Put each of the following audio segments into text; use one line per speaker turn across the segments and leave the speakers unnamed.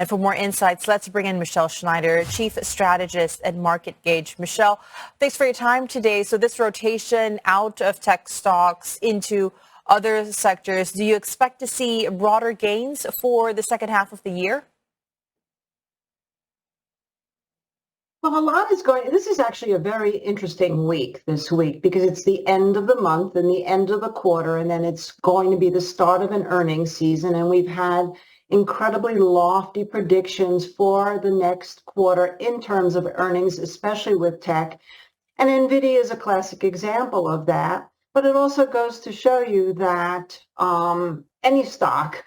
And for more insights, let's bring in Michelle Schneider, Chief Strategist at marketgauge. Michelle, thanks for your time today. So this rotation out of tech stocks into other sectors, do you expect to see broader gains for the second half of the year?
Well, a lot is going. This is actually a very interesting week this week because it's the end of the month and the end of the quarter, and then it's going to be the start of an earnings season. And we've had incredibly lofty predictions for the next quarter in terms of earnings, especially with tech. And NVIDIA is a classic example of that. But it also goes to show you that any stock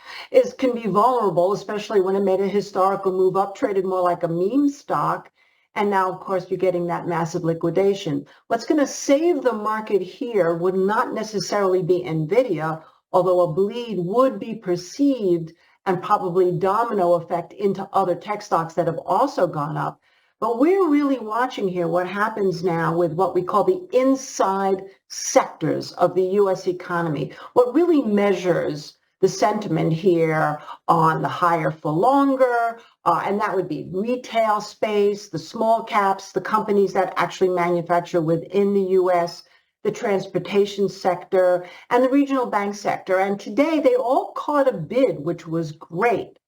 can be vulnerable, especially when it made a historical move up, traded more like a meme stock. And now, of course, you're getting that massive liquidation. What's going to save the market here would not necessarily be NVIDIA, although a bleed would be perceived and probably domino effect into other tech stocks that have also gone up. But we're really watching here what happens now with what we call the inside sectors of the U.S. economy. What really measures the sentiment here on the higher for longer, and that would be retail space, the small caps, the companies that actually manufacture within the U.S., the transportation sector, and the regional bank sector. And today they all caught a bid, which was great.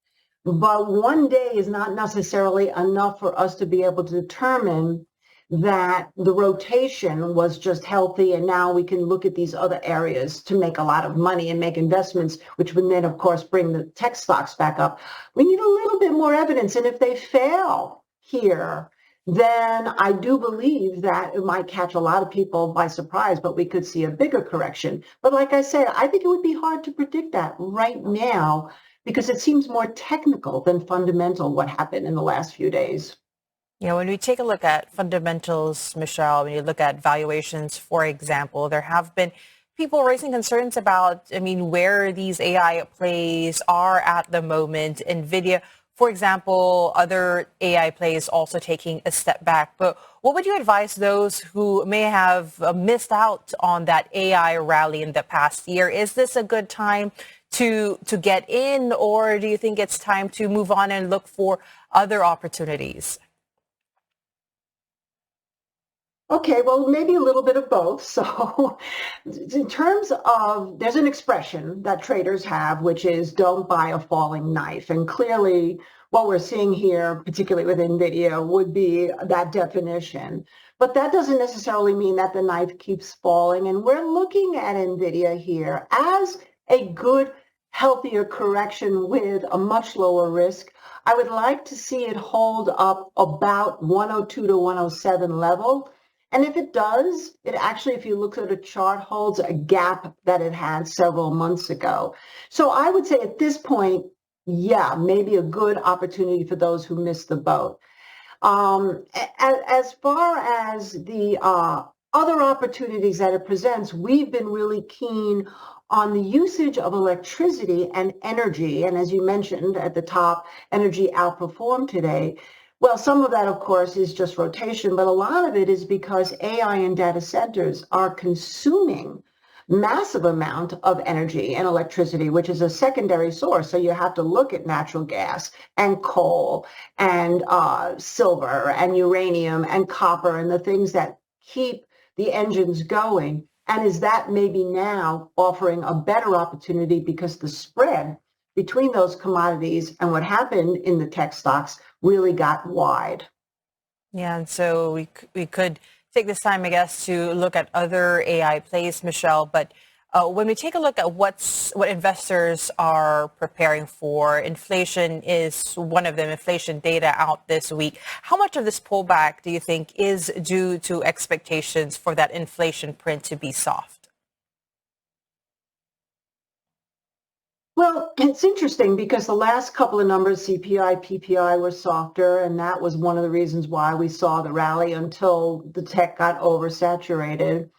But one day is not necessarily enough for us to be able to determine that the rotation was just healthy, and now we can look at these other areas to make a lot of money and make investments, which would then, of course, bring the tech stocks back up. We need a little bit more evidence, and if they fail here, then I do believe that it might catch a lot of people by surprise, but we could see a bigger correction. But like I said, I think it would be hard to predict that right now because it seems more technical than fundamental what happened in the last few days.
You know, when we take a look at fundamentals, Michelle, when you look at valuations, for example, there have been people raising concerns about, where these AI plays are at the moment. NVIDIA, for example, other AI plays also taking a step back. But what would you advise those who may have missed out on that AI rally in the past year? Is this a good time to get in, or do you think it's time to move on and look for other opportunities?
Okay, well, maybe a little bit of both. So in terms of, there's an expression that traders have, which is don't buy a falling knife. And clearly what we're seeing here, particularly with NVIDIA, would be that definition. But that doesn't necessarily mean that the knife keeps falling. And we're looking at NVIDIA here as a good, healthier correction with a much lower risk. I would like to see it hold up about 102 to 107 level. And if it does, it actually, if you look at a chart, holds a gap that it had several months ago. So I would say at this point, yeah, maybe a good opportunity for those who missed the boat. As far as the other opportunities that it presents, we've been really keen on the usage of electricity and energy. And as you mentioned at the top, energy outperformed today. Well, some of that, of course, is just rotation, but a lot of it is because AI and data centers are consuming massive amount of energy and electricity, which is a secondary source. So you have to look at natural gas and coal and silver and uranium and copper and the things that keep the engines going. And is that maybe now offering a better opportunity because the spread between those commodities and what happened in the tech stocks really got wide.
Yeah, and so we could take this time, I guess, to look at other AI plays, Michelle. But when we take a look at what investors are preparing for, inflation is one of them. Inflation data out this week. How much of this pullback do you think is due to expectations for that inflation print to be soft?
Well, it's interesting because the last couple of numbers, CPI, PPI, were softer, and that was one of the reasons why we saw the rally until the tech got oversaturated.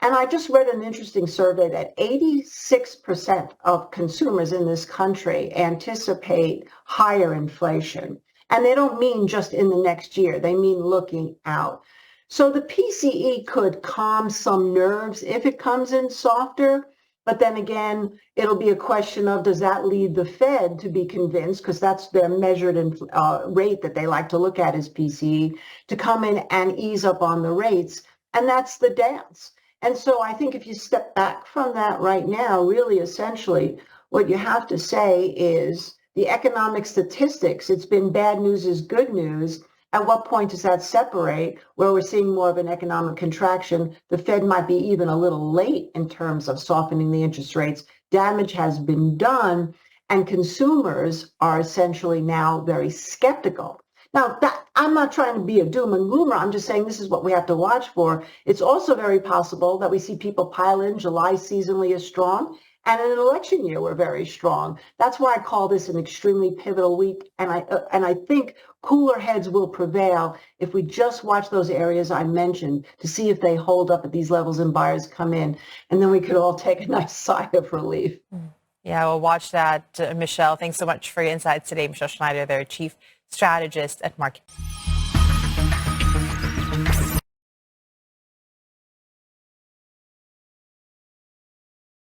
And I just read an interesting survey that 86% of consumers in this country anticipate higher inflation. And they don't mean just in the next year, they mean looking out. So the PCE could calm some nerves if it comes in softer. But then again, it'll be a question of, does that lead the Fed to be convinced, because that's their measured rate that they like to look at is PCE, to come in and ease up on the rates? And that's the dance. And so I think if you step back from that right now, really essentially what you have to say is the economic statistics, it's been bad news is good news. At what point does that separate where we're seeing more of an economic contraction? The Fed might be even a little late in terms of softening the interest rates. Damage has been done, and consumers are essentially now very skeptical. Now, I'm not trying to be a doom and gloomer. I'm just saying this is what we have to watch for. It's also very possible that we see people pile in. July seasonally is strong. And in an election year, we're very strong. That's why I call this an extremely pivotal week. And I think cooler heads will prevail if we just watch those areas I mentioned to see if they hold up at these levels and buyers come in. And then we could all take a nice sigh of relief.
Yeah, we'll watch that, Michelle. Thanks so much for your insights today. Michelle Schneider, their chief strategist at Market.